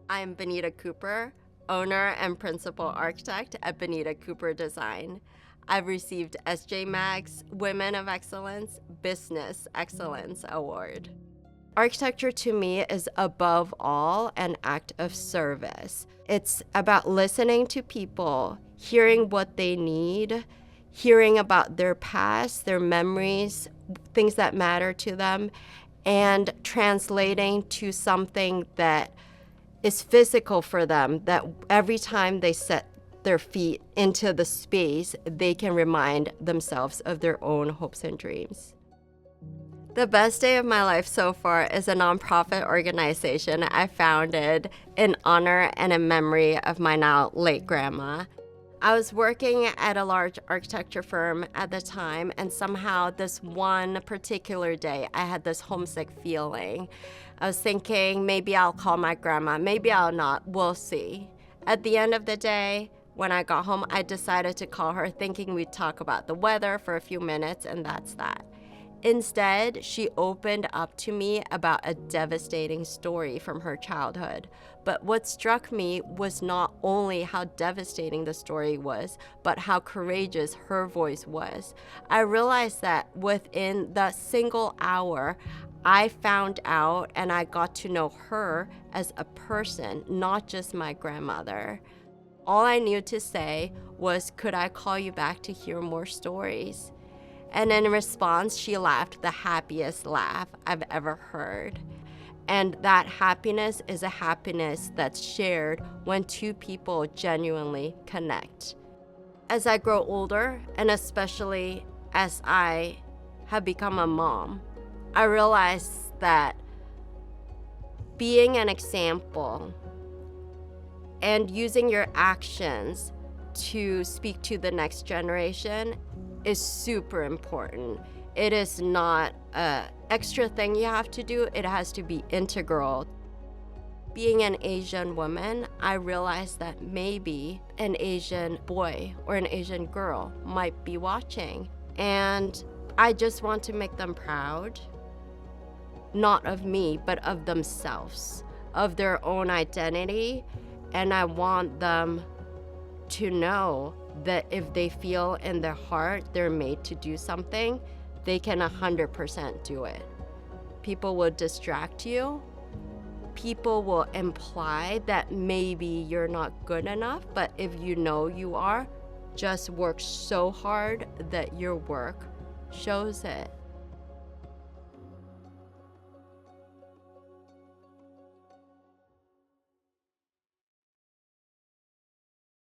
I'm Benita Cooper, owner and principal architect at Benita Cooper Design. I've received SJ Mag's Women of Excellence Business Excellence Award. Architecture to me is above all an act of service. It's about listening to people, hearing what they need, hearing about their past, their memories, things that matter to them, and translating to something that is physical for them, that every time they set their feet into the space, they can remind themselves of their own hopes and dreams. The best day of my life so far is a nonprofit organization I founded in honor and in memory of my now late grandma. I was working at a large architecture firm at the time, and somehow this one particular day, I had this homesick feeling. I was thinking, maybe I'll call my grandma, maybe I'll not, we'll see. At the end of the day, when I got home, I decided to call her thinking we'd talk about the weather for a few minutes, and that's that. Instead, she opened up to me about a devastating story from her childhood. But what struck me was not only how devastating the story was, but how courageous her voice was. I realized that within the single hour, I found out and I got to know her as a person, not just my grandmother. All I knew to say was, could I call you back to hear more stories? And in response, she laughed the happiest laugh I've ever heard. And that happiness is a happiness that's shared when two people genuinely connect. As I grow older, and especially as I have become a mom, I realize that being an example and using your actions to speak to the next generation is super important. It is not an extra thing you have to do, it has to be integral. Being an Asian woman, I realized that maybe an Asian boy or an Asian girl might be watching. And I just want to make them proud, not of me, but of themselves, of their own identity. And I want them to know that if they feel in their heart they're made to do something, they can 100% do it. People will distract you. People will imply that maybe you're not good enough, but if you know you are, just work so hard that your work shows it.